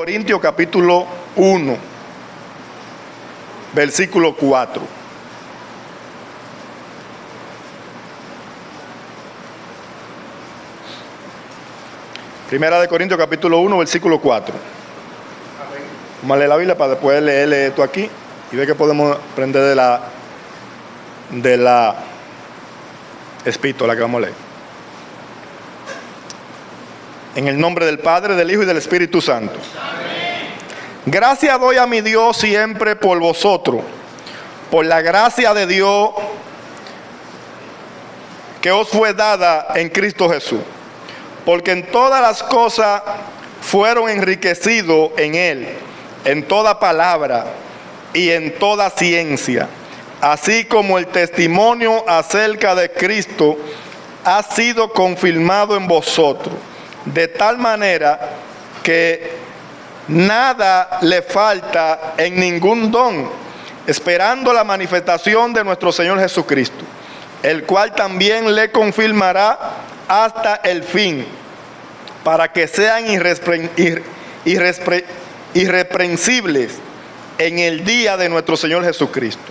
Corintios capítulo 1, versículo 4. Primera de Corintios capítulo 1, versículo 4. Vamos a leer la Biblia para después leerle esto aquí y ver que podemos aprender de la epístola que vamos a leer. En el nombre del Padre, del Hijo y del Espíritu Santo. Amén. Gracias doy a mi Dios siempre por vosotros, por la gracia de Dios que os fue dada en Cristo Jesús, porque en todas las cosas fueron enriquecidos en Él, en toda palabra y en toda ciencia, así como el testimonio acerca de Cristo ha sido confirmado en vosotros, de tal manera que nada le falta en ningún don, esperando la manifestación de nuestro Señor Jesucristo, el cual también le confirmará hasta el fin, para que sean irreprensibles en el día de nuestro Señor Jesucristo.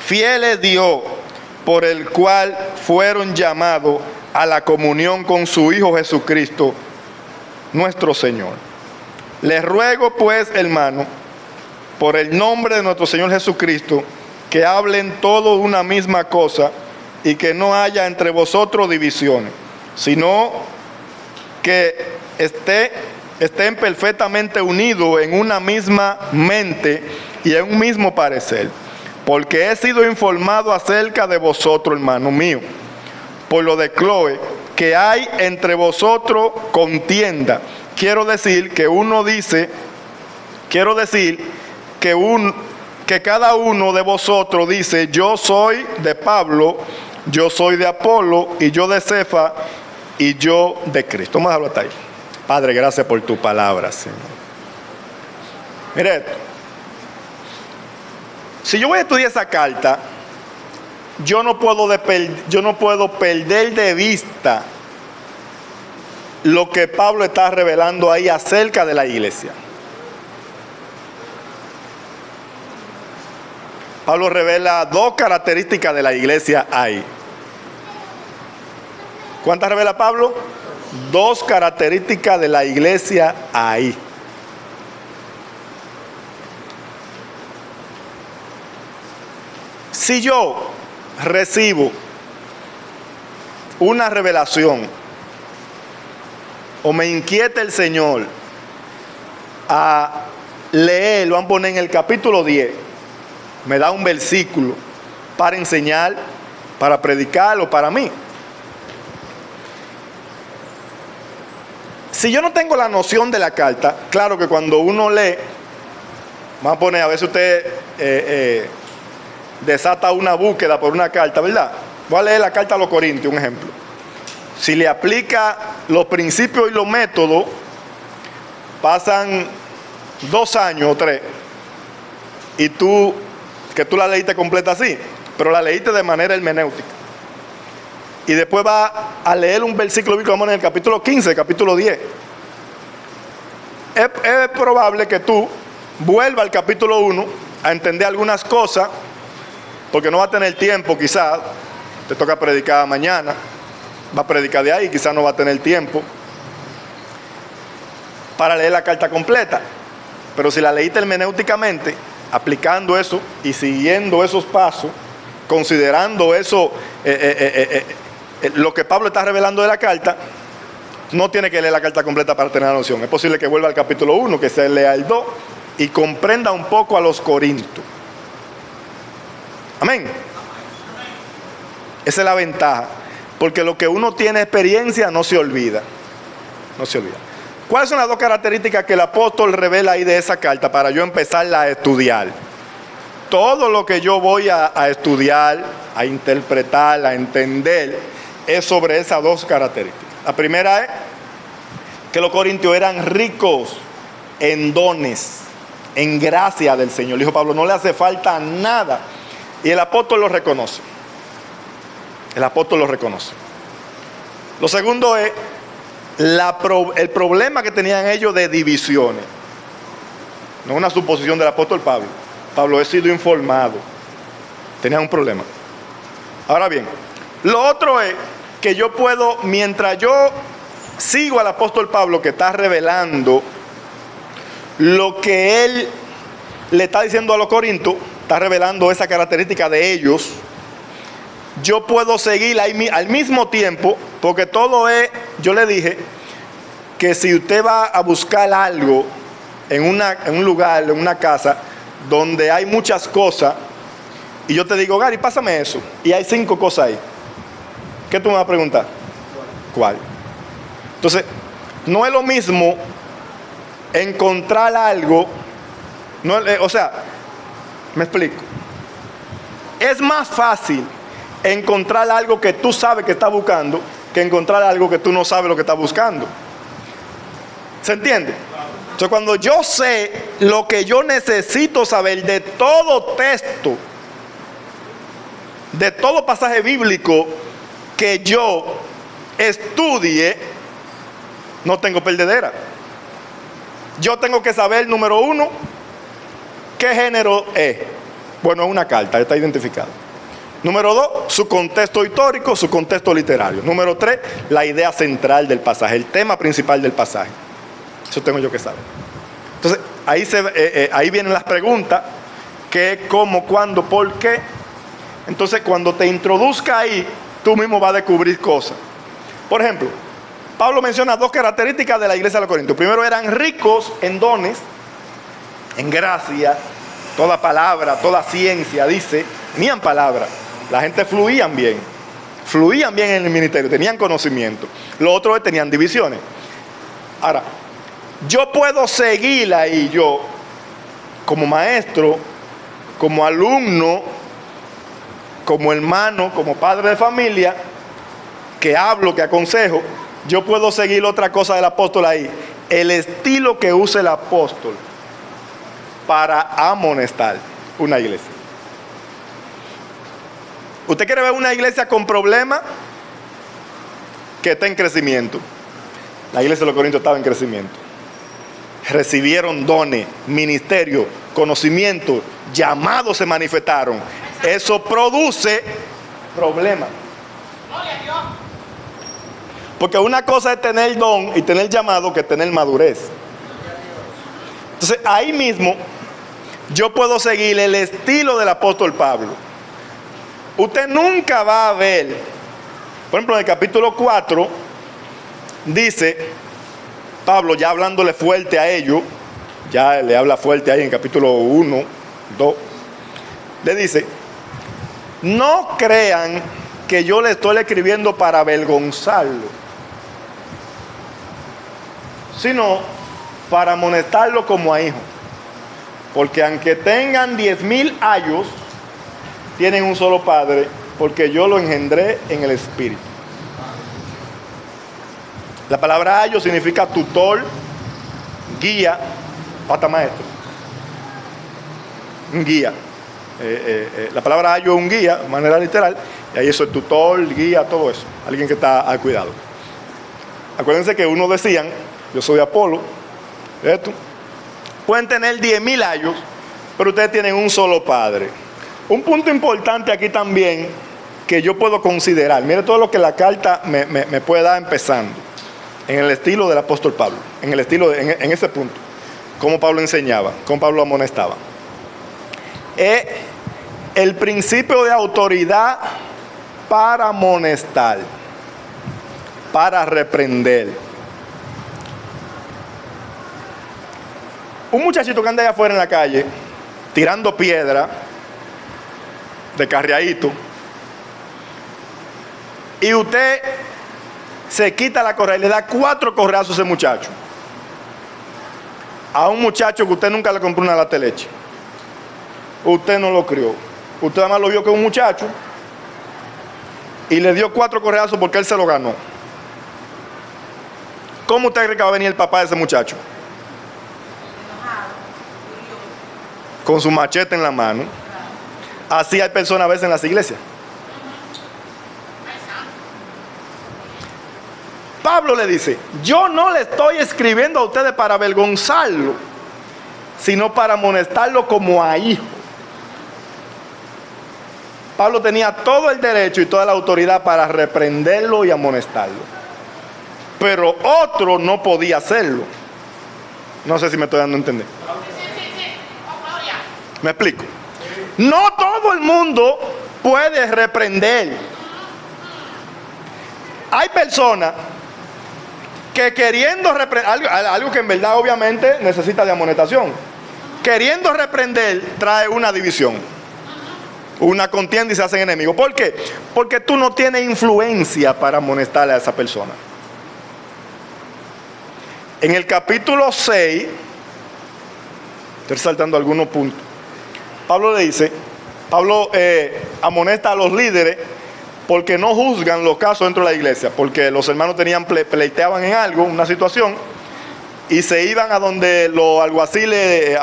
Fiel es Dios, por el cual fueron llamados a la comunión con su Hijo Jesucristo, nuestro Señor. Les ruego pues, hermano, por el nombre de nuestro Señor Jesucristo, que hablen todos una misma cosa y que no haya entre vosotros divisiones, sino que estén perfectamente unidos en una misma mente y en un mismo parecer. Porque he sido informado acerca de vosotros, hermano mío, por lo de Chloe, que hay entre vosotros contienda. Quiero decir que cada uno de vosotros dice: yo soy de Pablo, yo soy de Apolo, y yo de Cefa, y yo de Cristo. Vamos a dejarlo hasta ahí. Padre, gracias por tu palabra, Señor. Mire esto. Si yo voy a estudiar esa carta, yo no puedo perder de vista lo que Pablo está revelando ahí acerca de la iglesia. Pablo revela dos características de la iglesia ahí. ¿Cuántas revela Pablo? Dos características de la iglesia ahí. Si yo recibo una revelación o me inquieta el Señor a leer, lo van a poner en el capítulo 10, me da un versículo para enseñar, para predicar o para mí. Si yo no tengo la noción de la carta, claro que cuando uno lee, vamos a poner, a veces usted desata una búsqueda por una carta, ¿verdad? Voy a leer la carta a los Corintios, un ejemplo. Si le aplica los principios y los métodos, pasan 2 años o 3, y tú la leíste completa así, pero la leíste de manera hermenéutica. Y después va a leer un versículo bíblico, vamos en el capítulo 15, capítulo 10. Es probable que tú vuelvas al capítulo 1 a entender algunas cosas, porque no va a tener tiempo, quizás te toca predicar mañana, va a predicar de ahí, quizás no va a tener tiempo para leer la carta completa. Pero si la leíste hermenéuticamente, aplicando eso y siguiendo esos pasos, considerando eso, lo que Pablo está revelando de la carta, no tiene que leer la carta completa para tener la noción. Es posible que vuelva al capítulo 1, que se lea el 2 y comprenda un poco a los Corintios. Amén. Esa es la ventaja, porque lo que uno tiene experiencia no se olvida. No se olvida. ¿Cuáles son las dos características que el apóstol revela ahí de esa carta para yo empezarla a estudiar? Todo lo que yo voy a estudiar, a interpretar, a entender, es sobre esas dos características. La primera es que los corintios eran ricos en dones, en gracia del Señor. Dijo Pablo, no le hace falta nada. Y el apóstol lo reconoce. El apóstol lo reconoce. Lo segundo es el problema que tenían ellos de divisiones. No es una suposición del apóstol Pablo. Pablo, he sido informado. Tenía un problema. Ahora bien, lo otro es que yo puedo, mientras yo sigo al apóstol Pablo que está revelando lo que él le está diciendo a los corintios, está revelando esa característica de ellos, yo puedo seguir ahí, al mismo tiempo, porque todo es, yo le dije, que si usted va a buscar algo en un lugar, en una casa, donde hay muchas cosas, y yo te digo, Gary, pásame eso, y hay 5 cosas ahí, ¿qué tú me vas a preguntar? ¿Cuál? Entonces, no es lo mismo encontrar algo, no, o sea, me explico. Es más fácil encontrar algo que tú sabes que estás buscando que encontrar algo que tú no sabes lo que estás buscando. ¿Se entiende? Entonces, cuando yo sé lo que yo necesito saber de todo texto, de todo pasaje bíblico que yo estudie, no tengo perdedera. Yo tengo que saber, número 1, qué género es. Bueno, es una carta, está identificado. Número 2, su contexto histórico, su contexto literario. Número 3, la idea central del pasaje, el tema principal del pasaje. Eso tengo yo que saber. Entonces, ahí vienen las preguntas: qué, cómo, cuándo, por qué. Entonces, cuando te introduzca ahí, tú mismo vas a descubrir cosas. Por ejemplo, Pablo menciona 2 características de la iglesia de los Corintios. Primero, eran ricos en dones, en gracia, toda palabra, toda ciencia, dice, tenían palabra. La gente fluían bien en el ministerio, tenían conocimiento. Lo otro es, tenían divisiones. Ahora, yo puedo seguir ahí, yo, como maestro, como alumno, como hermano, como padre de familia, que hablo, que aconsejo. Yo puedo seguir otra cosa del apóstol ahí, el estilo que usa el apóstol para amonestar una iglesia. ¿Usted quiere ver una iglesia con problemas? Que está en crecimiento. La iglesia de los Corintios estaba en crecimiento. Recibieron dones, ministerio, conocimiento, llamados se manifestaron. Eso produce problemas. Porque una cosa es tener don y tener llamado que tener madurez. Entonces, ahí mismo yo puedo seguir el estilo del apóstol Pablo. Usted nunca va a ver, por ejemplo, en el capítulo 4, dice Pablo, ya hablándole fuerte a ellos, ya le habla fuerte ahí en capítulo 1, 2, le dice: no crean que yo le estoy escribiendo para avergonzarlo, sino para amonestarlo como a hijo. Porque aunque tengan 10,000 años, tienen un solo padre, porque yo lo engendré en el espíritu. La palabra ayo significa tutor, guía, hasta maestro. Un guía. La palabra ayo es un guía, de manera literal, y ahí eso es tutor, guía, todo eso. Alguien que está al cuidado. Acuérdense que uno decían, yo soy Apolo, esto. Pueden tener 10,000 años, pero ustedes tienen un solo padre. Un punto importante aquí también que yo puedo considerar, mire todo lo que la carta me puede dar empezando, en el estilo del apóstol Pablo, en el estilo, en ese punto, cómo Pablo enseñaba, cómo Pablo amonestaba. Es el principio de autoridad para amonestar, para reprender. Un muchachito que anda allá afuera en la calle, tirando piedra, de carriadito, y usted se quita la correa y le da 4 correazos a ese muchacho. A un muchacho que usted nunca le compró una lata de leche. Usted no lo crió. Usted además lo vio que es un muchacho y le dio 4 correazos porque él se lo ganó. ¿Cómo usted cree que va a venir el papá de ese muchacho? Con su machete en la mano. Así hay personas a veces en las iglesias. Pablo le dice: yo no le estoy escribiendo a ustedes para avergonzarlo, sino para amonestarlo como a hijo. Pablo tenía todo el derecho y toda la autoridad para reprenderlo y amonestarlo. Pero otro no podía hacerlo. No sé si me estoy dando a entender. ¿Me explico? No todo el mundo puede reprender. Hay personas que queriendo reprender, algo que en verdad obviamente necesita de amonestación, queriendo reprender trae una división, una contienda y se hacen enemigos. ¿Por qué? Porque tú no tienes influencia para amonestarle a esa persona. En el capítulo 6, estoy saltando algunos puntos, Pablo amonesta a los líderes porque no juzgan los casos dentro de la iglesia, porque los hermanos pleiteaban en algo, una situación, y se iban a donde los alguaciles,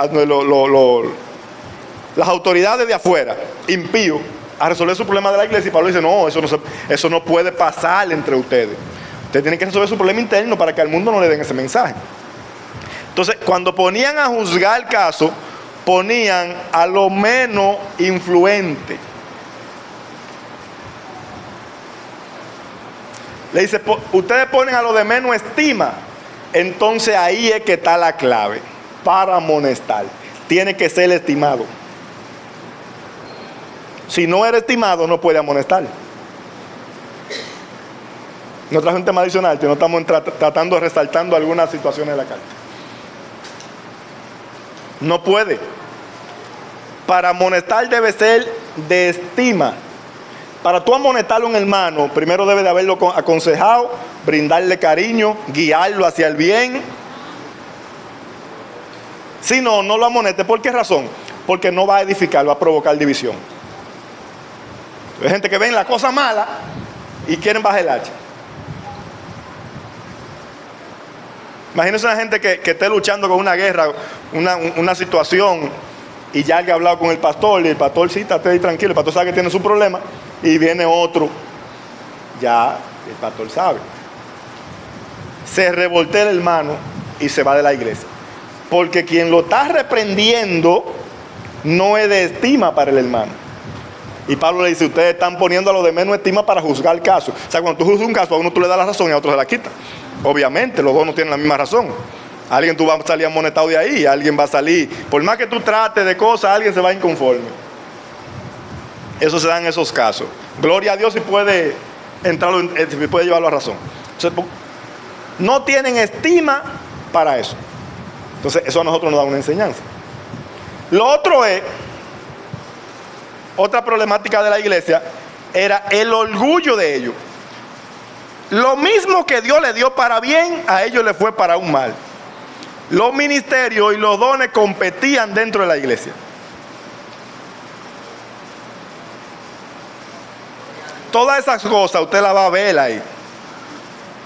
las autoridades de afuera, impíos, a resolver su problema de la iglesia. Y Pablo dice, no, eso no puede pasar entre ustedes. Ustedes tienen que resolver su problema interno para que al mundo no le den ese mensaje. Entonces, cuando ponían a juzgar el caso, ponían a lo menos influente. Le dice, ustedes ponen a lo de menos estima. Entonces ahí es que está la clave para amonestar. Tiene que ser estimado. Si no eres estimado, no puede amonestar. No traje un tema adicional, no estamos tratando de resaltando algunas situaciones de la carta. No puede. Para amonestar debe ser de estima. Para tú amonestarlo a un hermano, primero debe de haberlo aconsejado, brindarle cariño, guiarlo hacia el bien. Si no, no lo amoneste. ¿Por qué razón? Porque no va a edificar, va a provocar división. Hay gente que ven la cosa mala y quieren bajar el hacha. Imagínense una gente que esté luchando con una guerra, una situación, y ya alguien ha hablado con el pastor, y el pastor sí, está ahí tranquilo, el pastor sabe que tiene su problema, y viene otro, ya el pastor sabe. Se revoltea el hermano y se va de la iglesia. Porque quien lo está reprendiendo no es de estima para el hermano. Y Pablo le dice, ustedes están poniendo a lo de menos estima para juzgar el caso. O sea, cuando tú juzgas un caso, a uno tú le das la razón y a otro se la quita. Obviamente, los dos no tienen la misma razón. Alguien tú vas a salir amonestado de ahí, alguien va a salir. Por más que tú trates de cosas, alguien se va inconforme. Eso se da en esos casos. Gloria a Dios si puede si puede llevarlo a razón. Entonces, no tienen estima para eso. Entonces, eso a nosotros nos da una enseñanza. Lo otro es, otra problemática de la iglesia, era el orgullo de ellos. Lo mismo que Dios le dio para bien, a ellos le fue para un mal. Los ministerios y los dones competían dentro de la iglesia. Todas esas cosas usted las va a ver ahí,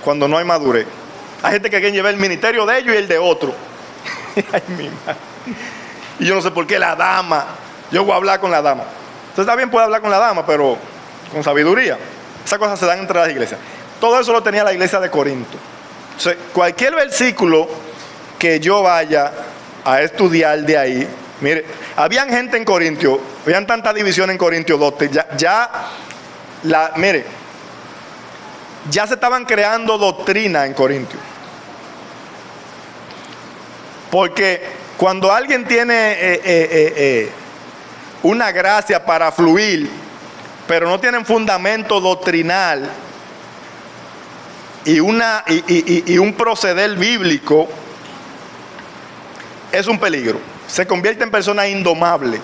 cuando no hay madurez. Hay gente que quiere llevar el ministerio de ellos y el de otro. Ay, mi madre. Y yo no sé por qué la dama. Yo voy a hablar con la dama. Entonces también puede hablar con la dama, pero con sabiduría. Esas cosas se dan entre las iglesias. Todo eso lo tenía la iglesia de Corinto. Entonces, cualquier versículo que yo vaya a estudiar de ahí, mire, habían gente en Corintio, habían tanta división en Corintio 2, mire, ya se estaban creando doctrina en Corintio. Porque cuando alguien tiene una gracia para fluir, pero no tienen fundamento doctrinal y un proceder bíblico, es un peligro. Se convierte en persona indomable.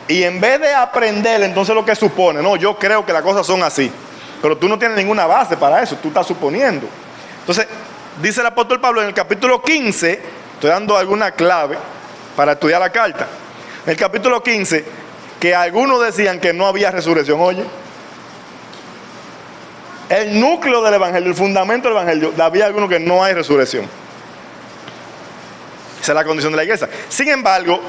Y en vez de aprender entonces lo que supone, no, yo creo que las cosas son así, pero tú no tienes ninguna base para eso, tú estás suponiendo. Entonces, dice el apóstol Pablo en el capítulo 15, estoy dando alguna clave para estudiar la carta. En el capítulo 15, que algunos decían que no había resurrección. Oye, el núcleo del evangelio, el fundamento del evangelio, había algunos que no hay resurrección. Esa es la condición de la iglesia. Sin embargo,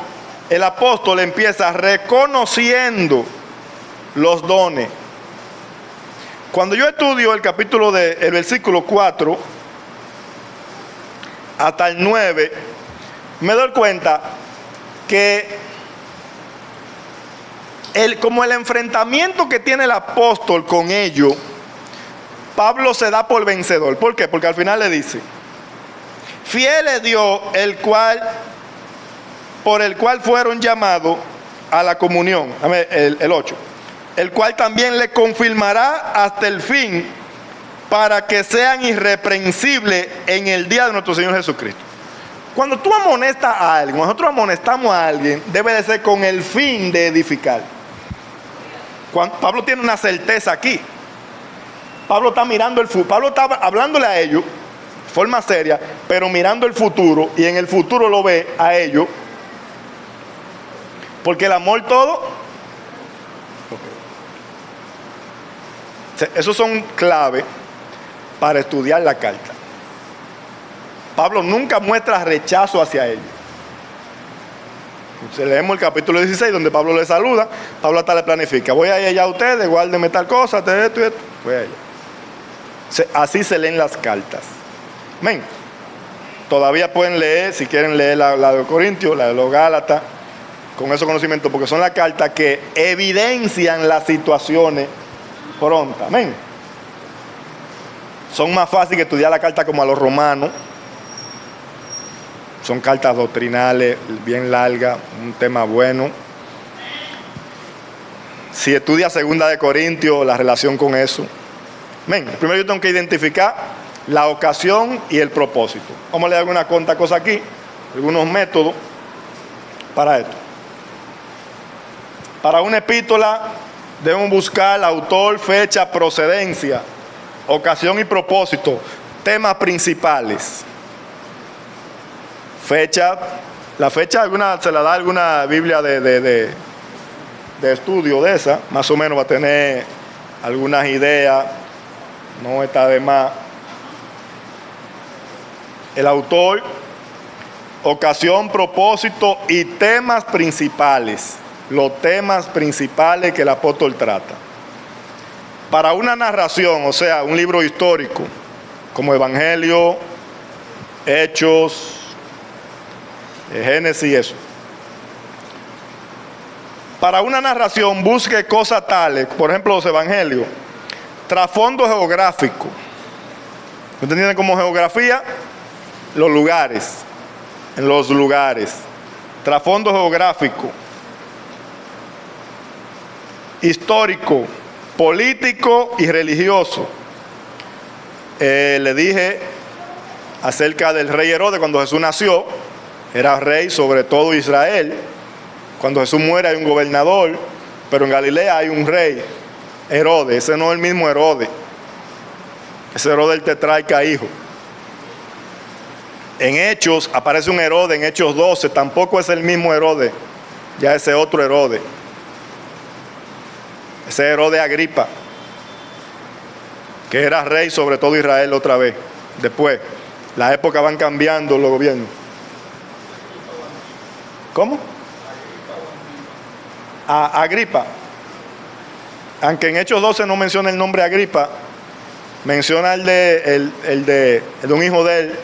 el apóstol empieza reconociendo los dones. Cuando yo estudio el versículo 4 hasta el 9, me doy cuenta que como el enfrentamiento que tiene el apóstol con ellos, Pablo se da por vencedor. ¿Por qué? Porque al final le dice: fiel es Dios, por el cual fueron llamados a la comunión. El 8. El cual también le confirmará hasta el fin, para que sean irreprensibles en el día de nuestro Señor Jesucristo. Cuando tú amonestas a alguien, nosotros amonestamos a alguien, debe de ser con el fin de edificar. Pablo tiene una certeza aquí. Pablo está mirando el futuro. Pablo está hablándole a ellos de forma seria, pero mirando el futuro, y en el futuro lo ve a ellos. Porque el amor todo. Esos son clave para estudiar la carta. Pablo nunca muestra rechazo hacia ellos. Si leemos el capítulo 16, donde Pablo les saluda, Pablo hasta le planifica: voy a ir allá a ustedes, guárdenme tal cosa, esto y esto. Voy allá. Así se leen las cartas. Amén. Todavía pueden leer, si quieren leer la de Corintios, la de los Gálatas, con esos conocimientos, porque son las cartas que evidencian las situaciones prontas. Amén. Son más fáciles que estudiar la carta como a los romanos. Son cartas doctrinales, bien largas, un tema bueno. Si estudia segunda de Corintios, la relación con eso. Amén. Primero yo tengo que identificar la ocasión y el propósito. Vamos a leer alguna cuanta cosa aquí, algunos métodos para esto. Para una epístola debemos buscar autor, fecha, procedencia, ocasión y propósito, temas principales. Fecha, la fecha se la da alguna Biblia de estudio de esa, más o menos va a tener algunas ideas, no está de más. El autor, ocasión, propósito y temas principales, los temas principales que el apóstol trata. Para una narración, o sea, un libro histórico, como Evangelio, Hechos, Génesis y eso. Para una narración busque cosas tales, por ejemplo los evangelios, trasfondo geográfico. ¿Ustedes entienden como geografía? Los lugares, en los lugares. Trasfondo geográfico, histórico, político y religioso. Le dije acerca del rey Herodes cuando Jesús nació. Era rey sobre todo Israel. Cuando Jesús muere hay un gobernador, pero en Galilea hay un rey, Herodes. Ese no es el mismo Herodes. Ese Herodes el tetrarca hijo. En Hechos aparece un Herodes, en Hechos 12, tampoco es el mismo Herodes, ya ese otro Herodes. Ese Herodes Agripa, que era rey sobre todo Israel otra vez. Después, las épocas van cambiando los gobiernos. ¿Cómo? Agripa. Aunque en Hechos 12 no menciona el nombre Agripa, menciona el de un hijo de él.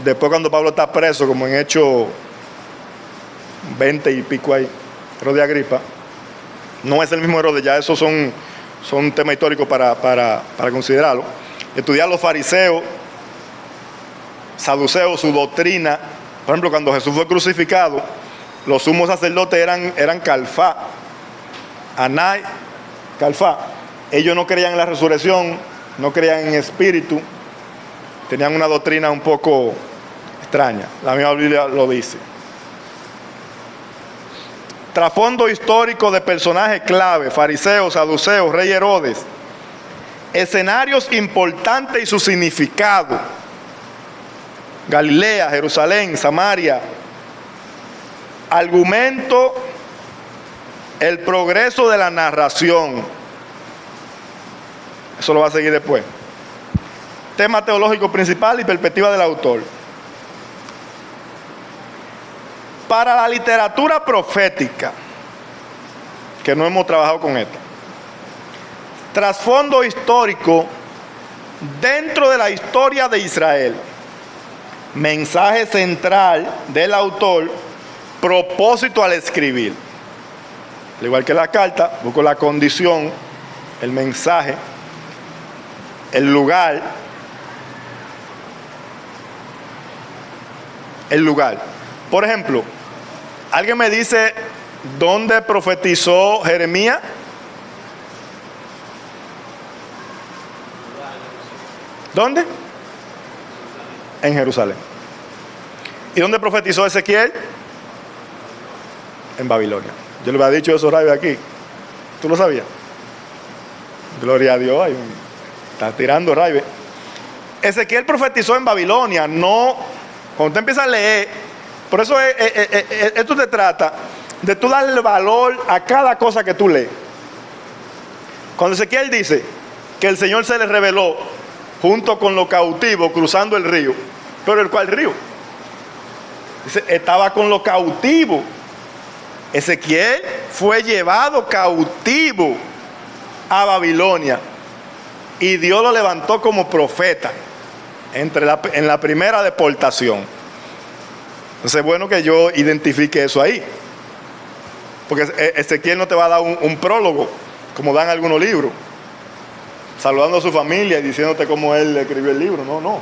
Después cuando Pablo está preso, como en Hechos 20 y pico ahí, Herodes Agripa. No es el mismo Herodes, ya esos son temas históricos para considerarlo. Estudiar los fariseos, saduceos, su doctrina. Por ejemplo, cuando Jesús fue crucificado, los sumos sacerdotes eran Calfá, Anás, Calfá. Ellos no creían en la resurrección, no creían en espíritu, tenían una doctrina un poco extraña. La misma Biblia lo dice. Trasfondo histórico de personajes clave: fariseos, saduceos, rey Herodes. Escenarios importantes y su significado: Galilea, Jerusalén, Samaria. Argumento: el progreso de la narración. Eso lo va a seguir después. Tema teológico principal y perspectiva del autor. Para la literatura profética, que no hemos trabajado con esta, trasfondo histórico dentro de la historia de Israel. mensaje central del autor, propósito al escribir. Al igual que la carta, busco la condición, el mensaje, el lugar. Por ejemplo, ¿alguien me dice dónde profetizó Jeremías? ¿Dónde? En Jerusalén. ¿Y dónde profetizó Ezequiel? En Babilonia. Yo le había dicho eso, Rayo, aquí. ¿Tú lo sabías? Gloria a Dios. Está tirando, Rayo. Ezequiel profetizó en Babilonia. No, cuando usted empieza a leer, por eso esto te trata de tú darle valor a cada cosa que tú lees. Cuando Ezequiel dice que el Señor se le reveló junto con los cautivos cruzando el río, pero ¿el cuál río? Dice, estaba con los cautivos. Ezequiel fue llevado cautivo a Babilonia y Dios lo levantó como profeta en la primera deportación. Entonces es bueno que yo identifique eso ahí, porque Ezequiel no te va a dar un prólogo como dan algunos libros, saludando a su familia y diciéndote cómo él escribió el libro. No.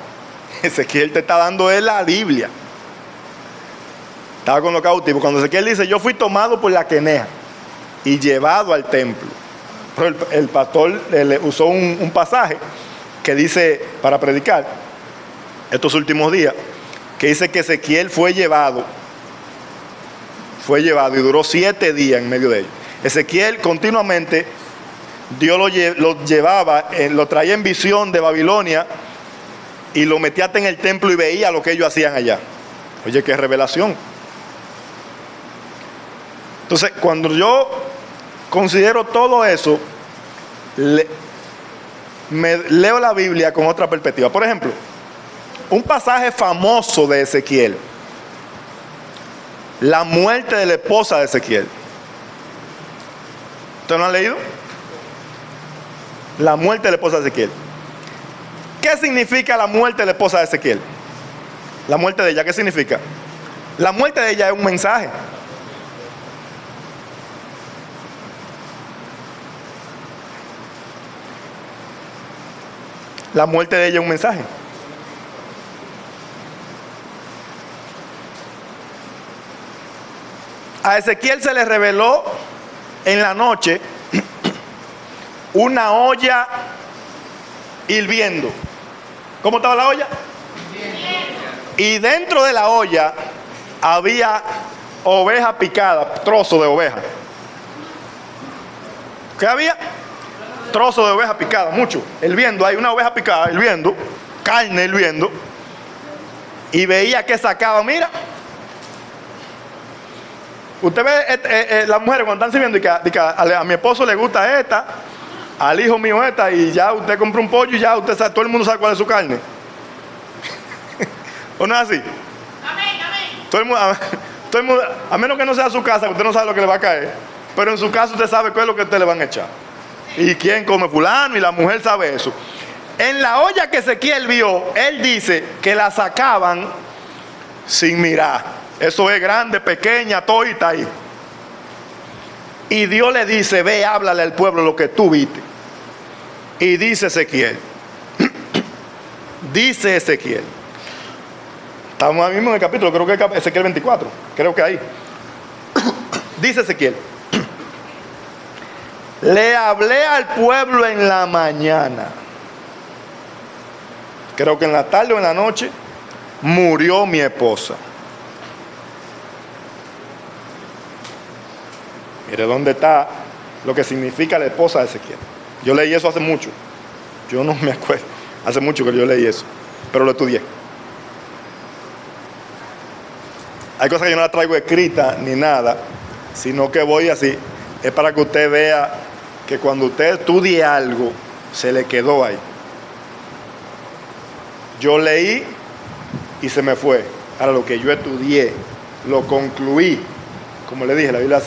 Ezequiel te está dando la Biblia. Estaba con los cautivos. Cuando Ezequiel dice, yo fui tomado por la queneja y llevado al templo. Pero el pastor le usó un pasaje que dice, para predicar estos últimos días, que dice que Ezequiel fue llevado y duró 7 días en medio de ellos. Ezequiel continuamente, Dios lo llevaba, lo traía en visión de Babilonia y lo metía hasta en el templo y veía lo que ellos hacían allá. Oye, qué revelación. Entonces, cuando yo considero todo eso, me leo la Biblia con otra perspectiva. Por ejemplo, un pasaje famoso de Ezequiel, la muerte de la esposa de Ezequiel. ¿Ustedes no han leído? La muerte de la esposa de Ezequiel. ¿Qué significa la muerte de la esposa de Ezequiel? La muerte de ella, ¿qué significa? La muerte de ella es un mensaje. La muerte de ella es un mensaje. A Ezequiel se le reveló en la noche una olla hirviendo. ¿Cómo estaba la olla? Y dentro de la olla había oveja picada, trozo de oveja. ¿Qué había? Trozo de oveja picada, mucho. Hirviendo, hay una oveja picada, hirviendo, carne hirviendo. Y veía que sacaba, mira. Usted ve las mujeres cuando están sirviendo y que a mi esposo le gusta esta, al hijo mío esta, y ya usted compra un pollo y ya usted sabe, todo el mundo sabe cuál es su carne. ¿O no es así? Amén. Todo el mundo, a menos que no sea su casa, usted no sabe lo que le va a caer, pero en su casa usted sabe cuál es lo que usted le van a echar. Y quién come fulano, y la mujer sabe eso. En la olla que Ezequiel vio, él dice que la sacaban sin mirar. Eso es grande, pequeña, todita ahí. Y Dios le dice, ve, háblale al pueblo lo que tú viste. Y dice Ezequiel, dice Ezequiel, estamos ahí mismo en el capítulo, creo que es Ezequiel 24, creo que ahí. Dice Ezequiel, le hablé al pueblo en la mañana. Creo que en la tarde o en la noche murió mi esposa. Mire dónde está lo que significa la esposa de Ezequiel. Yo leí eso hace mucho. Yo no me acuerdo. Hace mucho que yo leí eso, pero lo estudié. Hay cosas que yo no las traigo escritas ni nada, sino que voy así. Es para que usted vea que cuando usted estudie algo, se le quedó ahí. Yo leí y se me fue. Ahora lo que yo estudié, lo concluí. Como le dije, la Biblia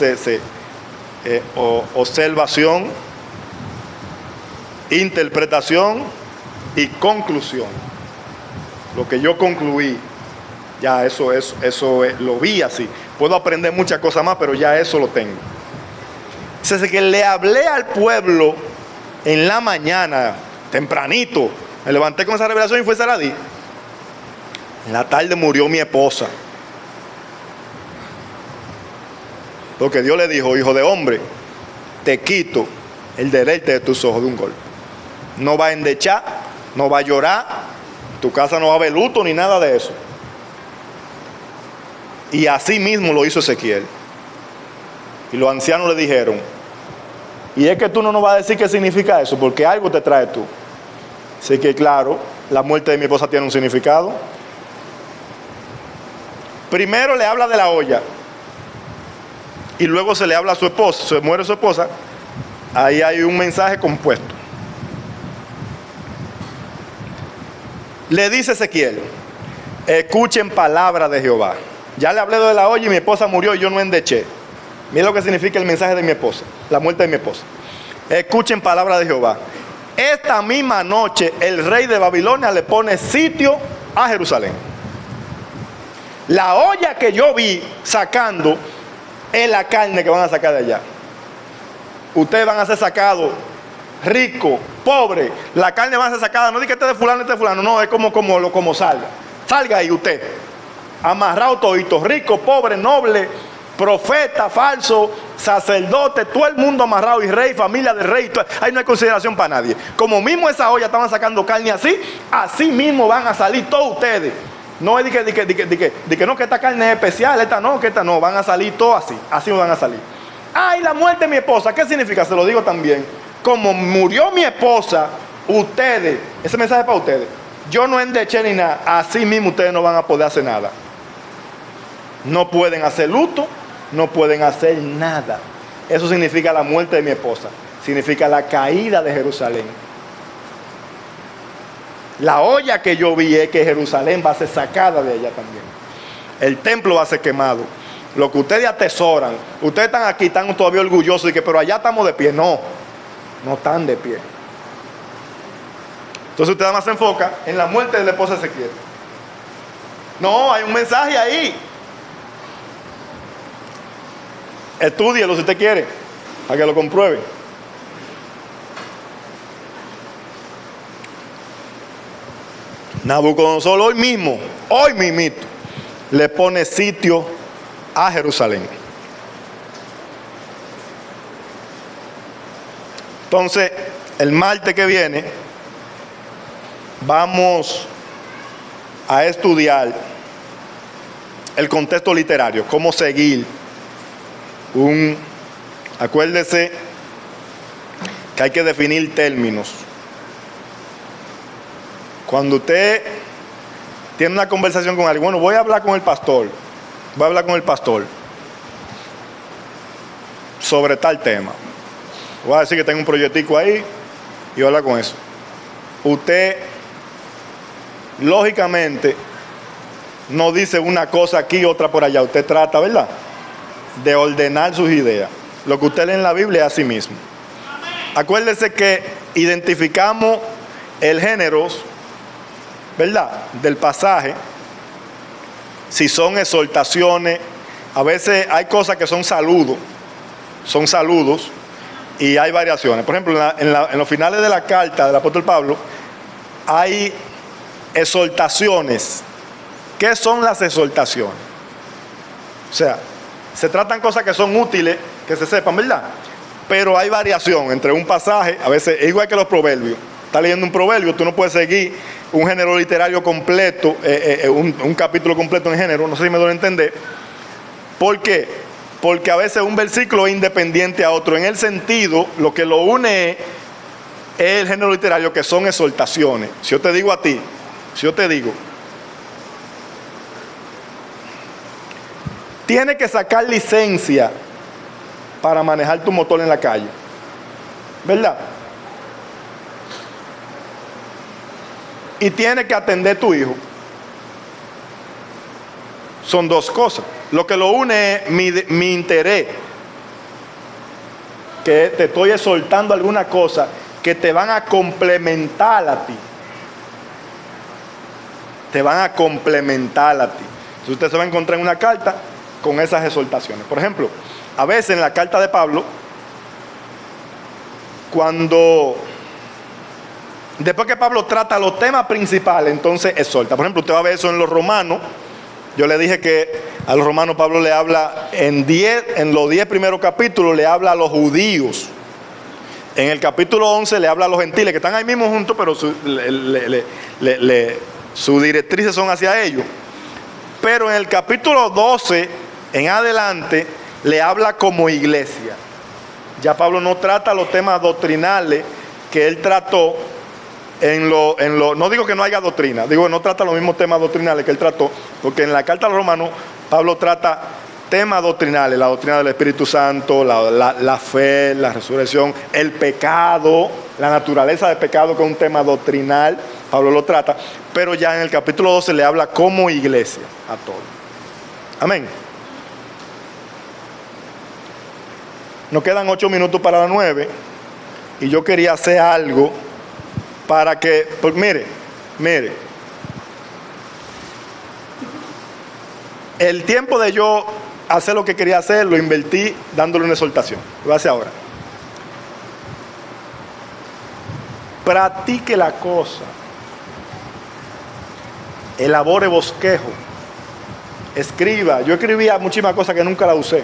observación, interpretación y conclusión. Lo que yo concluí Ya eso lo vi así. Puedo aprender muchas cosas más, pero ya eso lo tengo. Desde que le hablé al pueblo en la mañana, tempranito, me levanté con esa revelación y fue se la di. En la tarde murió mi esposa. Porque Dios le dijo: hijo de hombre, te quito el deleite de tus ojos de un golpe. No va a endechar, no va a llorar, tu casa no va a haber luto ni nada de eso. Y así mismo lo hizo Ezequiel. Y los ancianos le dijeron: y es que tú no nos vas a decir qué significa eso, porque algo te trae tú. Así que claro, la muerte de mi esposa tiene un significado. Primero le habla de la olla, y luego se le habla a su esposa. Se muere su esposa, ahí hay un mensaje compuesto. Le dice Ezequiel: escuchen palabra de Jehová. Ya le hablé de la olla y mi esposa murió y yo no endeché. Mira lo que significa el mensaje de mi esposa, la muerte de mi esposa. Escuchen palabra de Jehová. Esta misma noche el rey de Babilonia le pone sitio a Jerusalén. La olla que yo vi sacando es la carne que van a sacar de allá. Ustedes van a ser sacados ricos, pobres. La carne va a ser sacada. No diga que este de fulano, no, es como salga. Salga ahí usted. Amarrado todito, rico, pobre, noble, profeta, falso, sacerdote, todo el mundo amarrado, y rey, familia de rey. Ahí no hay consideración para nadie. Como mismo esa olla estaban sacando carne así mismo van a salir todos ustedes. No es de que no, que esta carne es especial, esta no, van a salir todos así van a salir. Ay, la muerte de mi esposa, ¿qué significa? Se lo digo también. Como murió mi esposa, ustedes, ese mensaje es para ustedes. Yo no endeché ni nada, así mismo ustedes no van a poder hacer nada. No pueden hacer luto, no pueden hacer nada. Eso significa la muerte de mi esposa, significa la caída de Jerusalén. La olla que yo vi es que Jerusalén va a ser sacada de allá también. El templo va a ser quemado. Lo que ustedes atesoran, ustedes están aquí, están todavía orgullosos de que, pero allá estamos de pie. No están de pie. Entonces usted además se enfoca en la muerte de la esposa de Ezequiel. No, hay un mensaje ahí. Estúdielo si usted quiere, para que lo compruebe. Nabucodonosor hoy mismito, le pone sitio a Jerusalén. Entonces, el martes que viene, vamos a estudiar el contexto literario, cómo seguir acuérdese que hay que definir términos. Cuando usted tiene una conversación con alguien, bueno, voy a hablar con el pastor sobre tal tema. Voy a decir que tengo un proyectico ahí y voy a hablar con eso. Usted, lógicamente, no dice una cosa aquí y otra por allá. Usted trata, ¿verdad?, de ordenar sus ideas. Lo que usted lee en la Biblia es así mismo. Acuérdese que identificamos el género, ¿verdad?, del pasaje. Si son exhortaciones, a veces hay cosas que son saludos, y hay variaciones. Por ejemplo, en los finales de la carta del apóstol Pablo hay exhortaciones. ¿Qué son las exhortaciones? O sea, se tratan cosas que son útiles, que se sepan, ¿verdad? Pero hay variación entre un pasaje, a veces es igual que los proverbios. Estás leyendo un proverbio, tú no puedes seguir un género literario completo, un capítulo completo en género, no sé si me doy a entender. ¿Por qué? Porque a veces un versículo es independiente a otro. En el sentido, lo que lo une es el género literario, que son exhortaciones. Si yo te digo, tienes que sacar licencia para manejar tu motor en la calle, ¿verdad? Y tienes que atender a tu hijo. Son dos cosas. Lo que lo une es mi interés, que te estoy exhortando alguna cosa que te van a complementar a ti. Entonces usted se va a encontrar en una carta con esas exhortaciones. Por ejemplo, a veces en la carta de Pablo, después que Pablo trata los temas principales, entonces exhorta. Por ejemplo, usted va a ver eso en los Romanos. Yo le dije que a los Romanos Pablo le habla en los 10 primeros capítulos, le habla a los judíos. En el capítulo 11 le habla a los gentiles, que están ahí mismo juntos, pero sus directrices son hacia ellos. Pero en el capítulo 12 en adelante le habla como iglesia. Ya Pablo no trata los temas doctrinales que él trató no digo que no haya doctrina, digo que no trata los mismos temas doctrinales que él trató, porque en la carta a los Romanos Pablo trata temas doctrinales, la doctrina del Espíritu Santo, la fe, la resurrección, el pecado, la naturaleza del pecado, que es un tema doctrinal. Pablo lo trata, pero ya en el capítulo 12 le habla como iglesia a todos. Amén. Nos quedan 8 minutos para las 9 y yo quería hacer algo para que, pues mire, el tiempo de yo hacer lo que quería hacer lo invertí dándole una exhortación. Lo voy a hacer ahora. Practique la cosa, elabore bosquejo, escriba. Yo escribía muchísimas cosas que nunca la usé,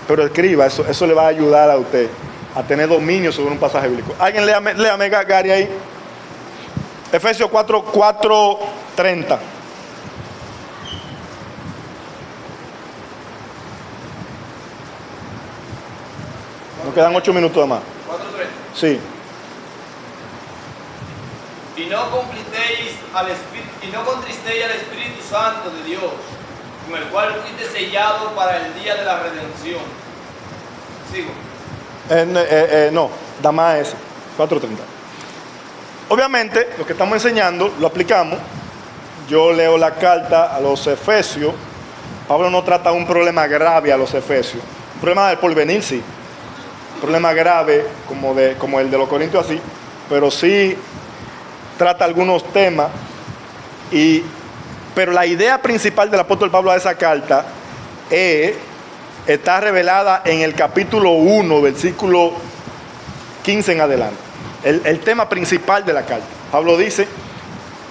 pero escriba, eso le va a ayudar a usted a tener dominio sobre un pasaje bíblico. Alguien léame Gary ahí. Efesios 4:30. Nos quedan 8 minutos más. 4:30. Sí. Y no contristéis al Espíritu Santo de Dios, con el cual fuiste sellado para el día de la redención. Sigo. No, da más ese. 4:30. Obviamente, lo que estamos enseñando, lo aplicamos. Yo leo la carta a los Efesios. Pablo no trata un problema grave a los Efesios. Un problema del porvenir, sí. Un problema grave como el de los Corintios, así. Pero sí trata algunos temas. Pero la idea principal del apóstol Pablo a esa carta está revelada en el capítulo 1, versículo 15 en adelante. El tema principal de la carta. Pablo dice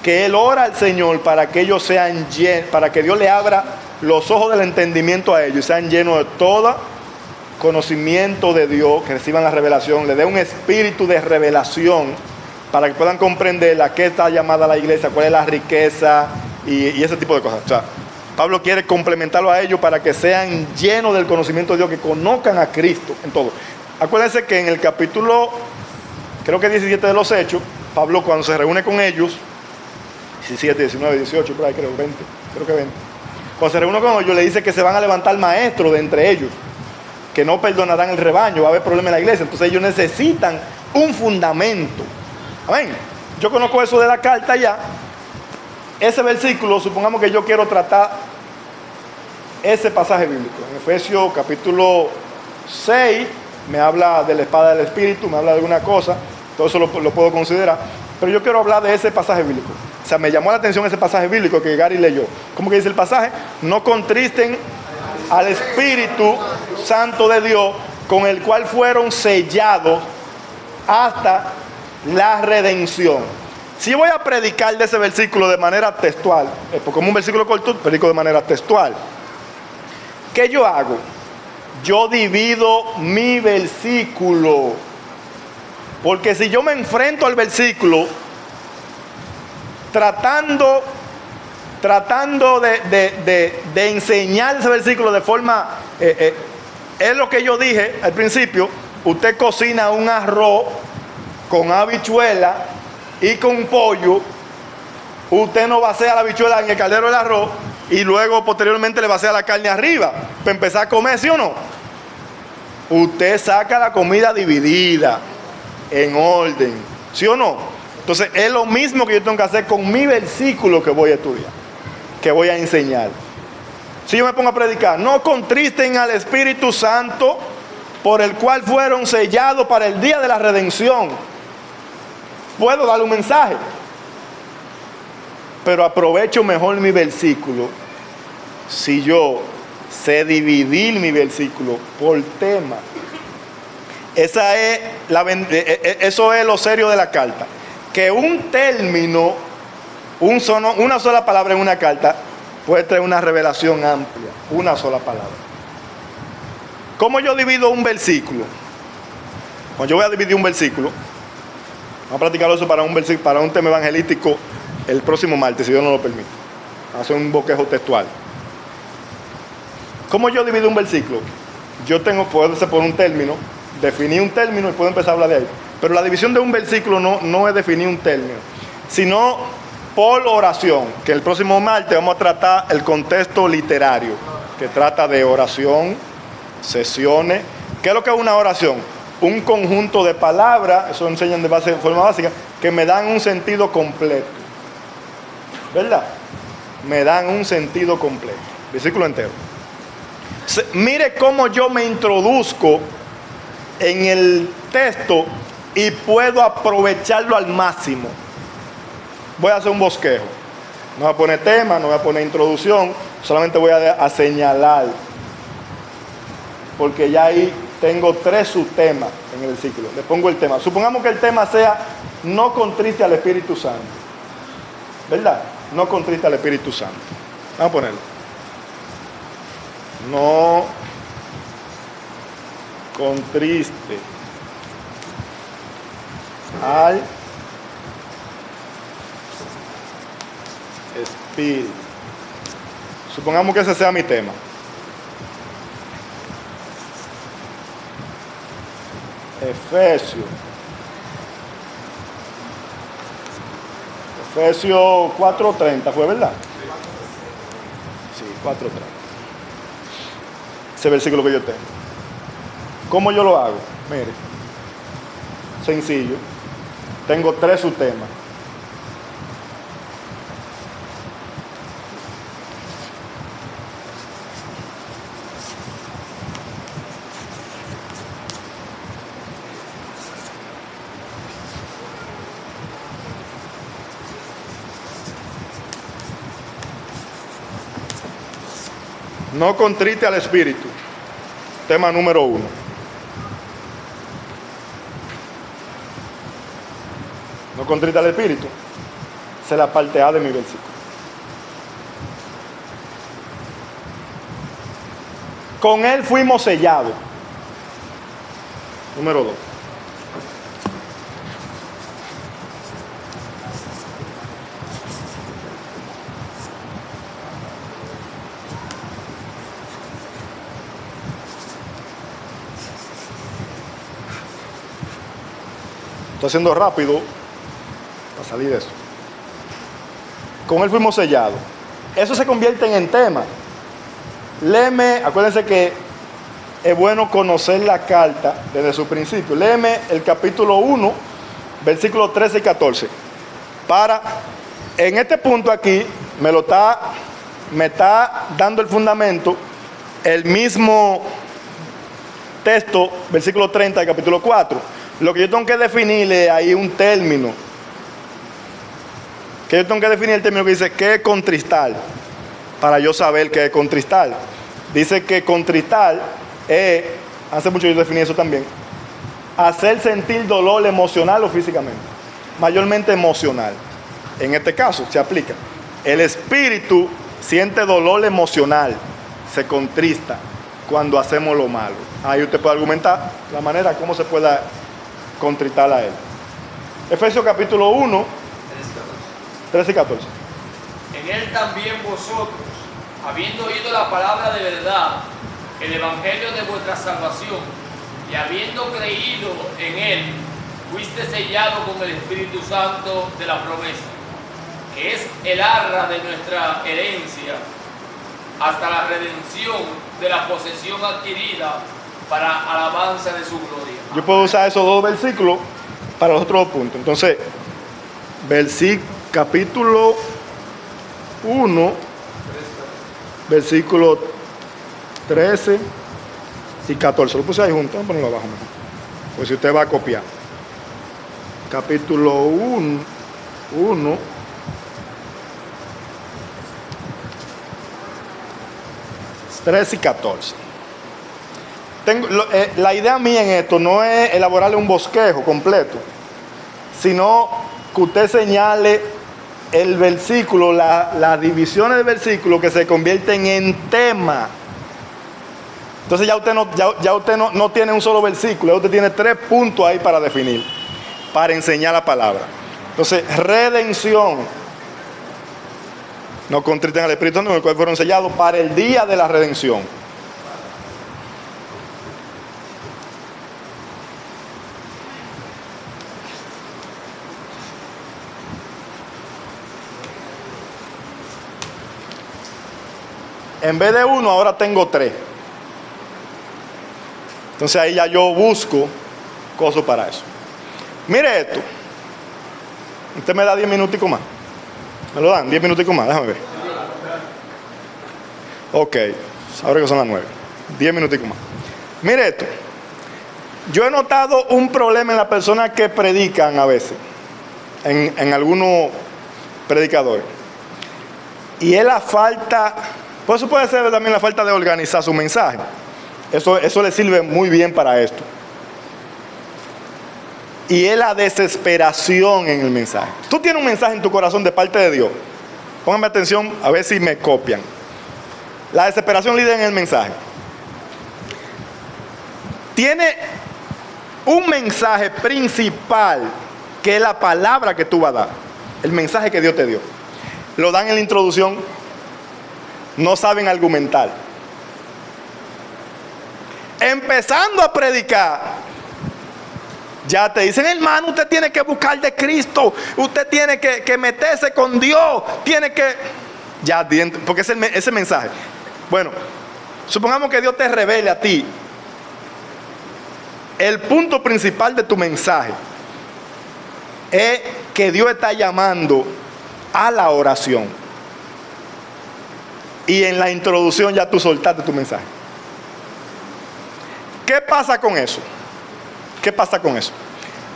que él ora al Señor para que ellos sean llenos, para que Dios le abra los ojos del entendimiento a ellos y sean llenos de todo conocimiento de Dios, que reciban la revelación, le dé un espíritu de revelación para que puedan comprender a qué está llamada la iglesia, cuál es la riqueza y ese tipo de cosas. O sea, Pablo quiere complementarlo a ellos para que sean llenos del conocimiento de Dios, que conozcan a Cristo en todo. Acuérdense que en el capítulo, creo que 17 de los Hechos, Pablo cuando se reúne con ellos, 17, 19, 18, por ahí creo que 20. Cuando se reúne con ellos le dice que se van a levantar maestros de entre ellos, que no perdonarán el rebaño, va a haber problemas en la iglesia. Entonces ellos necesitan un fundamento. Amén. Yo conozco eso de la carta ya. Ese versículo, supongamos que yo quiero tratar ese pasaje bíblico. En Efesios capítulo 6 me habla de la espada del Espíritu, me habla de alguna cosa, todo eso lo puedo considerar. Pero yo quiero hablar de ese pasaje bíblico. O sea, me llamó la atención ese pasaje bíblico que Gary leyó. ¿Cómo que dice el pasaje? No contristen al Espíritu Santo de Dios, con el cual fueron sellados hasta la redención. Si voy a predicar de ese versículo de manera textual, porque como un versículo corto, predico de manera textual. ¿Qué yo hago? Yo divido mi versículo. Porque si yo me enfrento al versículo tratando de enseñar ese versículo de forma, es lo que yo dije al principio, usted cocina un arroz con habichuela y con pollo, usted no vacía la habichuela en el caldero del arroz y luego posteriormente le vacía la carne arriba para empezar a comer, ¿sí o no? Usted saca la comida dividida en orden, ¿sí o no? Entonces es lo mismo que yo tengo que hacer con mi versículo que voy a estudiar, que voy a enseñar. Si yo me pongo a predicar, no contristen al Espíritu Santo, por el cual fueron sellados para el día de la redención. Puedo darle un mensaje, pero aprovecho mejor mi versículo si yo sé dividir mi versículo por tema. Eso es lo serio de la carta. Que un término, una sola palabra en una carta, puede traer una revelación amplia. Una sola palabra. ¿Cómo yo divido un versículo? Cuando yo voy a dividir un versículo, vamos a practicar eso para un tema evangelístico el próximo martes, si Dios no lo permite. Vamos a hacer un bosquejo textual. ¿Cómo yo divido un versículo? Puede ser por un término, definir un término y puedo empezar a hablar de ahí. Pero la división de un versículo no es definir un término, sino por oración, que el próximo martes vamos a tratar el contexto literario, que trata de oración, sesiones. ¿Qué es lo que es una oración? Un conjunto de palabras, eso enseñan de forma básica, que me dan un sentido completo. ¿Verdad? Me dan un sentido completo. Versículo entero. Mire cómo yo me introduzco en el texto y puedo aprovecharlo al máximo. Voy a hacer un bosquejo. No voy a poner tema, no voy a poner introducción, solamente voy a señalar. Porque ya ahí tengo 3 subtemas en el versículo. Le pongo el tema. Supongamos que el tema sea no contriste al Espíritu Santo. ¿Verdad? No contriste al Espíritu Santo. Vamos a ponerlo. No contriste al Espíritu. Supongamos que ese sea mi tema. Efesios 4:30, ¿fue verdad? Sí, 4:30. Ese versículo que yo tengo. ¿Cómo yo lo hago? Mire, sencillo. Tengo 3 subtemas. No contriste al Espíritu. Tema número 1. No contriste al Espíritu. Esa es la parte A de mi versículo. Con Él fuimos sellados. Número 2. Estoy haciendo rápido para salir de eso. Con Él fuimos sellados. Eso se convierte en tema. Léeme, acuérdense que es bueno conocer la carta desde su principio. Léeme el capítulo 1, versículos 13 y 14. En este punto aquí, me está dando el fundamento el mismo texto, versículo 30 del capítulo 4. Lo que yo tengo que definirle ahí un término. Que yo tengo que definir el término que dice ¿qué es contristar? Para yo saber qué es contristar. Dice que contristar es, hace mucho yo definí eso también, hacer sentir dolor emocional o físicamente. Mayormente emocional. En este caso se aplica. El espíritu siente dolor emocional, se contrista cuando hacemos lo malo. Ahí usted puede argumentar la manera como se pueda contristar a él. Efesios capítulo 1, 13 y 14. En él también vosotros, habiendo oído la palabra de verdad, el evangelio de vuestra salvación, y habiendo creído en él, fuiste sellado con el Espíritu Santo de la promesa, que es el arra de nuestra herencia, hasta la redención de la posesión adquirida para alabanza de su gloria. Yo puedo usar esos 2 versículos para los otros 2 puntos. Entonces, capítulo 1, versículo 13 y 14. Lo puse ahí junto, vamos a ponerlo abajo mejor. Pues si usted va a copiar. Capítulo 1, 13 y 14. La idea mía en esto no es elaborarle un bosquejo completo, sino que usted señale el versículo, las divisiones del versículo que se convierten en tema. Entonces ya usted no tiene un solo versículo, ya usted tiene 3 puntos ahí para definir, para enseñar la palabra. Entonces, redención. No contriten al Espíritu Santo, con el cual fueron sellados para el día de la redención. En vez de 1, ahora tengo 3. Entonces ahí ya yo busco cosas para eso. Mire esto. Usted me da 10 minuticos más. ¿Me lo dan? 10 minuticos más, déjame ver. Ok, ahora que son las 9. 10 minuticos más. Mire esto. Yo he notado un problema en las personas que predican a veces. En algunos predicadores. Y es la falta, por eso puede ser también la falta de organizar su mensaje. Eso le sirve muy bien para esto. Y es la desesperación en el mensaje. Tú tienes un mensaje en tu corazón de parte de Dios. Pónganme atención a ver si me copian. La desesperación líder en el mensaje. Tiene un mensaje principal que es la palabra que tú vas a dar. El mensaje que Dios te dio. Lo dan en la introducción. No saben argumentar. Empezando a predicar, ya te dicen, hermano, usted tiene que buscar de Cristo, usted tiene que meterse con Dios, tiene que... Ya, porque ese mensaje. Bueno, supongamos que Dios te revele a ti el punto principal de tu mensaje es que Dios está llamando a la oración. Y en la introducción ya tú soltaste tu mensaje. ¿Qué pasa con eso? ¿Qué pasa con eso?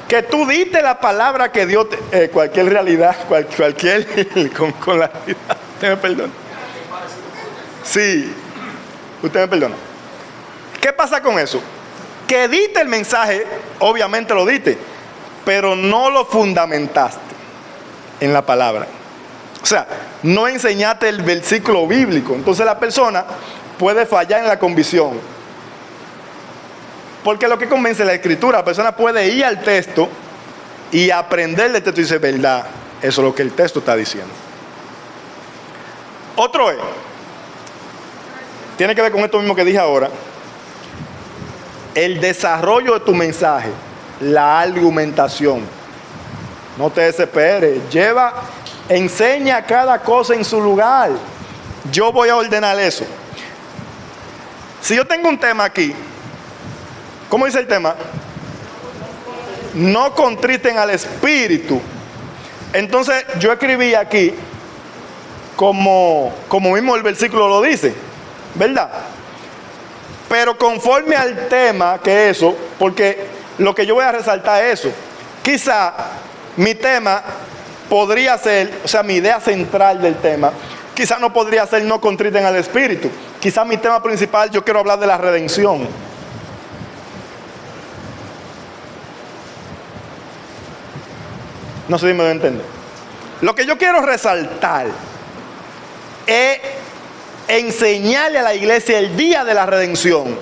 Que tú diste la palabra que Dios cualquier realidad, cualquier con la realidad. Usted me perdona. Sí, usted me perdona. ¿Qué pasa con eso? Que diste el mensaje, obviamente lo diste, pero no lo fundamentaste en la palabra. O sea, no enseñaste el versículo bíblico. Entonces la persona puede fallar en la convicción. Porque lo que convence la escritura, la persona puede ir al texto y aprender del texto y decir, verdad, eso es lo que el texto está diciendo. Otro es, tiene que ver con esto mismo que dije ahora, el desarrollo de tu mensaje, la argumentación. No te desesperes, enseña cada cosa en su lugar. Yo voy a ordenar eso. Si yo tengo un tema aquí, ¿cómo dice el tema? No contriten al Espíritu. Entonces yo escribí aquí como mismo el versículo lo dice, ¿verdad? Pero conforme al tema que eso, porque lo que yo voy a resaltar es eso. Quizá mi tema podría ser, o sea, mi idea central del tema, quizá no podría ser no contriten al Espíritu. Quizá mi tema principal yo quiero hablar de la redención. No sé si me voy a entender. Lo que yo quiero resaltar es enseñarle a la iglesia el día de la redención.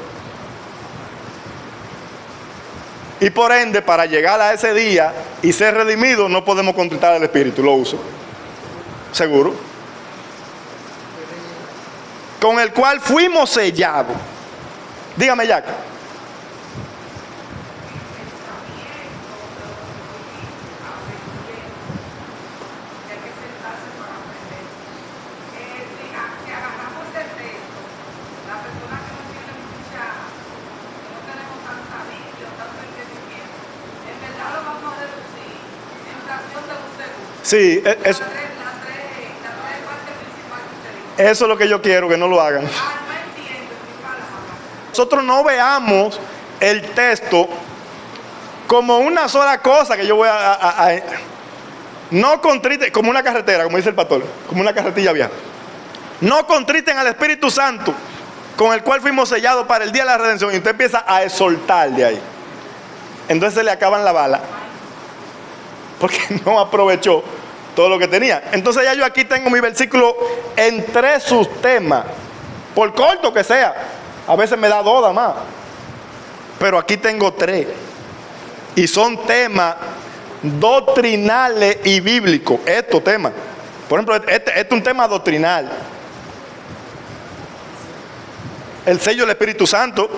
Y por ende, para llegar a ese día y ser redimidos, no podemos contritar al Espíritu. Lo uso. ¿Seguro? Con el cual fuimos sellados. Dígame, Jack. Sí, eso es lo que yo quiero, que no lo hagan. Nosotros no veamos el texto como una sola cosa que yo voy no contriten, como una carretera, como dice el pastor, como una carretilla vieja. No contriten al Espíritu Santo con el cual fuimos sellados para el día de la redención. Y usted empieza a exhortar de ahí. Entonces se le acaban la bala, porque no aprovechó todo lo que tenía. Entonces ya yo aquí tengo mi versículo en 3 subtemas, por corto que sea. A veces me da 2 más, pero aquí tengo 3. Y son temas doctrinales y bíblicos. Estos temas, por ejemplo, este es un tema doctrinal. El sello del Espíritu Santo.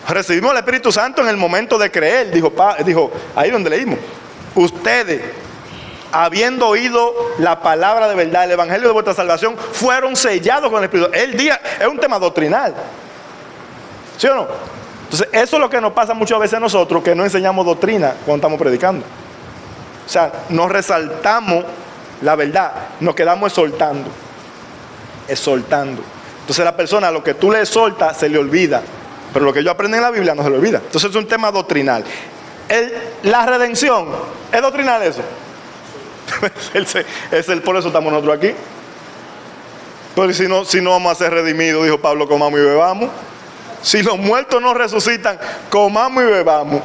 Recibimos el Espíritu Santo en el momento de creer. Dijo ahí donde leímos: ustedes, habiendo oído la palabra de verdad, el evangelio de vuestra salvación, fueron sellados con el Espíritu. Es un tema doctrinal, ¿sí o no? Entonces eso es lo que nos pasa muchas veces a nosotros, que no enseñamos doctrina cuando estamos predicando. O sea, nos resaltamos la verdad, nos quedamos exhortando. Entonces la persona, lo que tú le exhortas, se le olvida. Pero lo que yo aprendí en la Biblia no se le olvida. Entonces es un tema doctrinal. La redención, ¿es doctrinal eso? Por eso estamos nosotros aquí. Pero si no vamos a ser redimidos, dijo Pablo, comamos y bebamos. Si los muertos no resucitan, comamos y bebamos.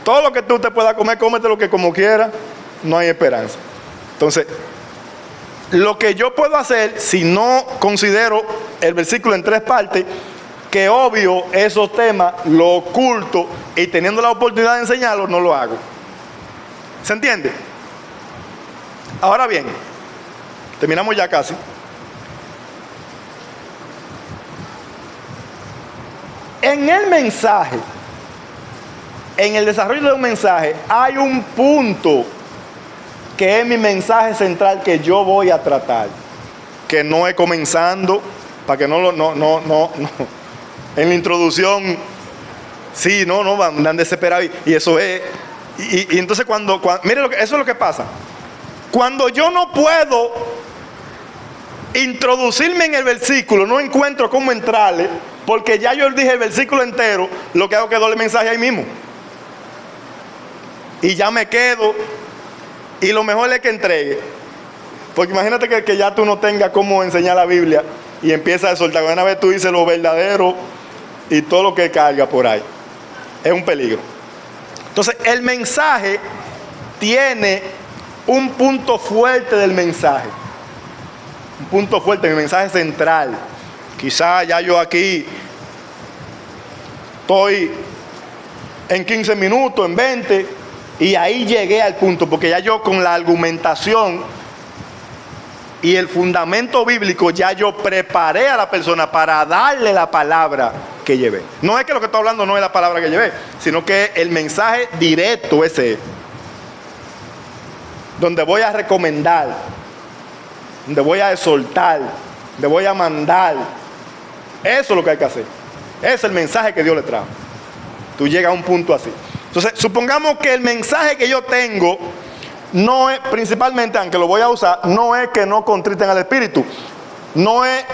Todo lo que tú te puedas comer, cómete lo que como quieras. No hay esperanza. Entonces, lo que yo puedo hacer, si no considero el versículo en 3 partes, que obvio esos temas lo oculto, y teniendo la oportunidad de enseñarlos, no lo hago. ¿Se entiende? Ahora bien, terminamos ya casi. En el mensaje, en el desarrollo de un mensaje, hay un punto que es mi mensaje central que yo voy a tratar, que no es comenzando, para que no. En la introducción, sí, andan desesperados, y eso es. Y entonces mire, eso es lo que pasa. Cuando yo no puedo introducirme en el versículo, no encuentro cómo entrarle, porque ya yo dije el versículo entero, lo que hago es que doy el mensaje ahí mismo. Y ya me quedo, y lo mejor es que entregue. Porque imagínate que ya tú no tengas cómo enseñar la Biblia, y empiezas a soltar. Una vez tú dices lo verdadero y todo lo que carga por ahí. Es un peligro. Entonces, el mensaje tiene un punto fuerte del mensaje. Un punto fuerte, mi mensaje central. Quizá ya yo aquí estoy en 15 minutos, en 20, y ahí llegué al punto, porque ya yo con la argumentación y el fundamento bíblico, ya yo preparé a la persona para darle la palabra que llevé. No es que lo que estoy hablando no es la palabra que llevé, sino que el mensaje directo ese es. Donde voy a recomendar, donde voy a exhortar, donde voy a mandar. Eso es lo que hay que hacer. Ese es el mensaje que Dios le trajo. Tú llegas a un punto así. Entonces, supongamos que el mensaje que yo tengo no es, principalmente, aunque lo voy a usar, no es que no contriten al Espíritu. No es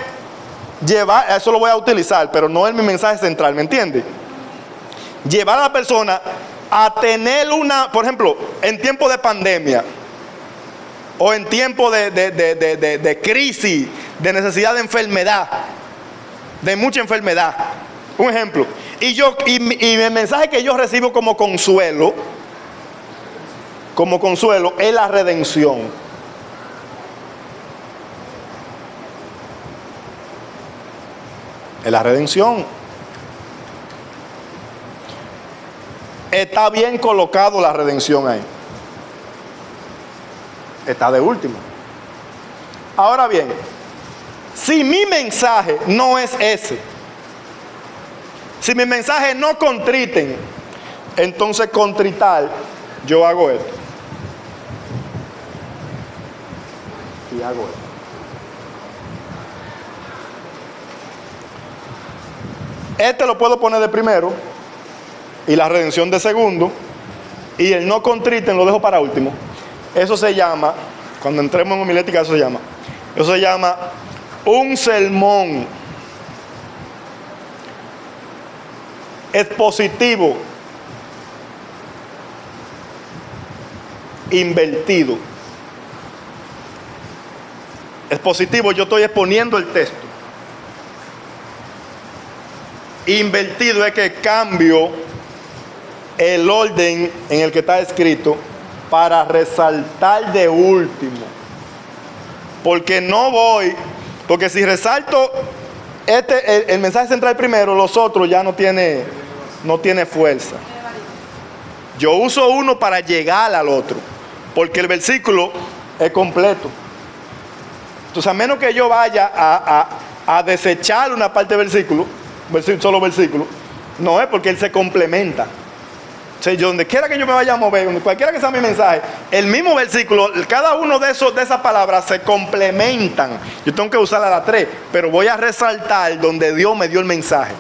llevar, eso lo voy a utilizar, pero no es mi mensaje central, ¿me entiende? Llevar a la persona a tener por ejemplo, en tiempo de pandemia, o en tiempo de crisis, de necesidad de enfermedad, de mucha enfermedad. Un ejemplo. Y el mensaje que yo recibo como consuelo es la redención. Es la redención. Está bien colocado la redención ahí. Está de último. Ahora bien, si mi mensaje no es ese, si mi mensaje no contriten, entonces contritar, yo hago esto. Y hago esto. Este lo puedo poner de primero, y la redención de segundo, y el no contriten lo dejo para último. Eso se llama, cuando entremos en homilética, eso se llama un sermón expositivo invertido. Expositivo, yo estoy exponiendo el texto. invertido es que cambio el orden en el que está escrito para resaltar de último. Porque no voy, porque si resalto el mensaje central primero, los otros ya no tiene fuerza. Yo uso uno para llegar al otro, porque el versículo es completo. Entonces, a menos que yo vaya a desechar una parte del versículo, solo versículo, no es porque él se complementa. O sea, yo donde quiera que yo me vaya a mover, donde cualquiera que sea mi mensaje, el mismo versículo, cada uno de esas palabras se complementan. Yo tengo que usar a las tres, pero voy a resaltar donde Dios me dio el mensaje.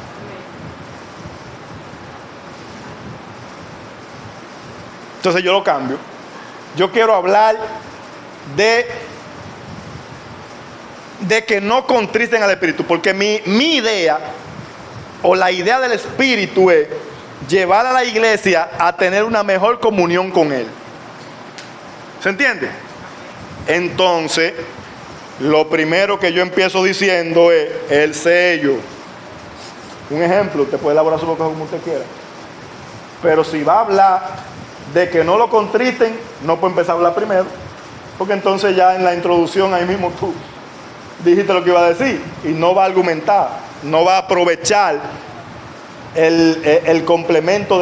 Entonces yo lo cambio. Yo quiero hablar de que no contristen al Espíritu, porque mi idea, o la idea del Espíritu, es llevar a la iglesia a tener una mejor comunión con Él. ¿Se entiende? Entonces, lo primero que yo empiezo diciendo es el sello. Un ejemplo, usted puede elaborar su boca como usted quiera. Pero si va a hablar de que no lo contristen, no puede empezar a hablar primero, porque entonces ya en la introducción ahí mismo tú dijiste lo que iba a decir y no va a argumentar, no va a aprovechar el complemento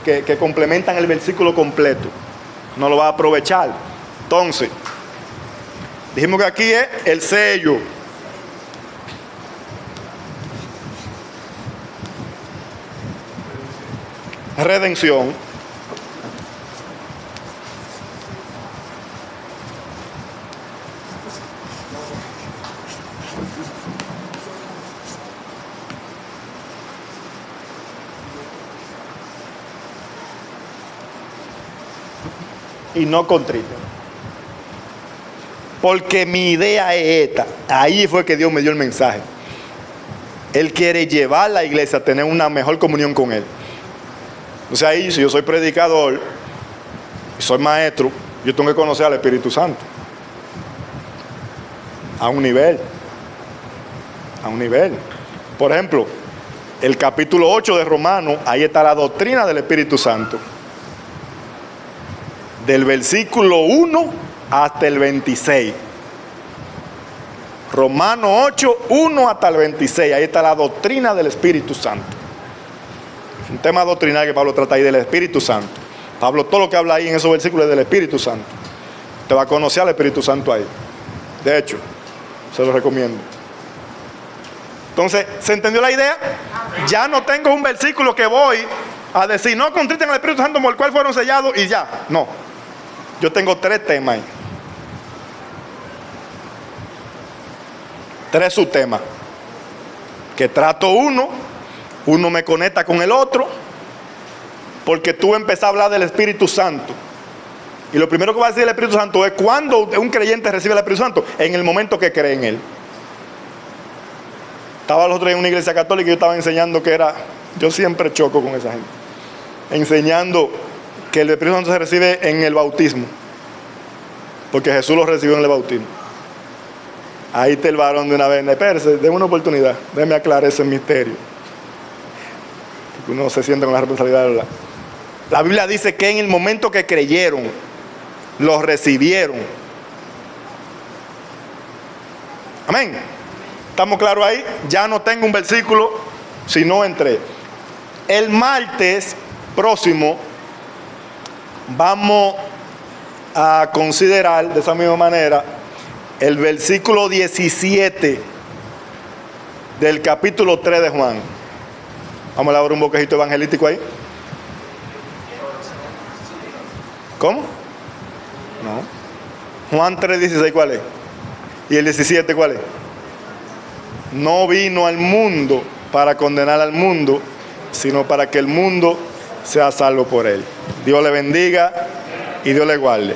que complementan el versículo completo, no lo va a aprovechar. Entonces, dijimos que aquí es el sello. Redención. Y no contrito. Porque mi idea es esta. Ahí fue que Dios me dio el mensaje. Él quiere llevar a la iglesia a tener una mejor comunión con Él. O sea, ahí, si yo soy predicador y soy maestro, yo tengo que conocer al Espíritu Santo. A un nivel. Por ejemplo, el capítulo 8 de Romanos, ahí está la doctrina del Espíritu Santo. Del versículo 1 hasta el 26. Romanos 8, 1 hasta el 26. Ahí está la doctrina del Espíritu Santo. Es un tema doctrinal que Pablo trata ahí del Espíritu Santo. Pablo, todo lo que habla ahí en esos versículos es del Espíritu Santo. Te va a conocer al Espíritu Santo ahí. De hecho, se lo recomiendo. Entonces, ¿se entendió la idea? Ya no tengo un versículo que voy a decir, no contristen al Espíritu Santo por el cual fueron sellados y ya. No. Yo tengo 3 temas ahí. 3 subtemas. Que trato uno me conecta con el otro, porque tú empezás a hablar del Espíritu Santo. Y lo primero que va a decir el Espíritu Santo es cuando un creyente recibe el Espíritu Santo, en el momento que cree en Él. Estaba el otro día en una iglesia católica y yo estaba enseñando que era, yo siempre choco con esa gente, enseñando que el Espíritu Santo se recibe en el bautismo, porque Jesús lo recibió en el bautismo. Ahí está el varón de una vez. Espérese, déme una oportunidad, déjeme aclarar ese misterio, porque uno se siente con la responsabilidad de hablar. La Biblia dice que en el momento que creyeron, los recibieron. Amén. ¿Estamos claros ahí? Ya no tengo un versículo, sino en 3. El martes próximo vamos a considerar de esa misma manera el versículo 17 del capítulo 3 de Juan. Vamos a elaborar un bosquejito evangelístico ahí. ¿Cómo? No. Juan 3:16, ¿cuál es? ¿Y el 17 cuál es? No vino al mundo para condenar al mundo, sino para que el mundo sea salvo por él. Dios le bendiga y Dios le guarde.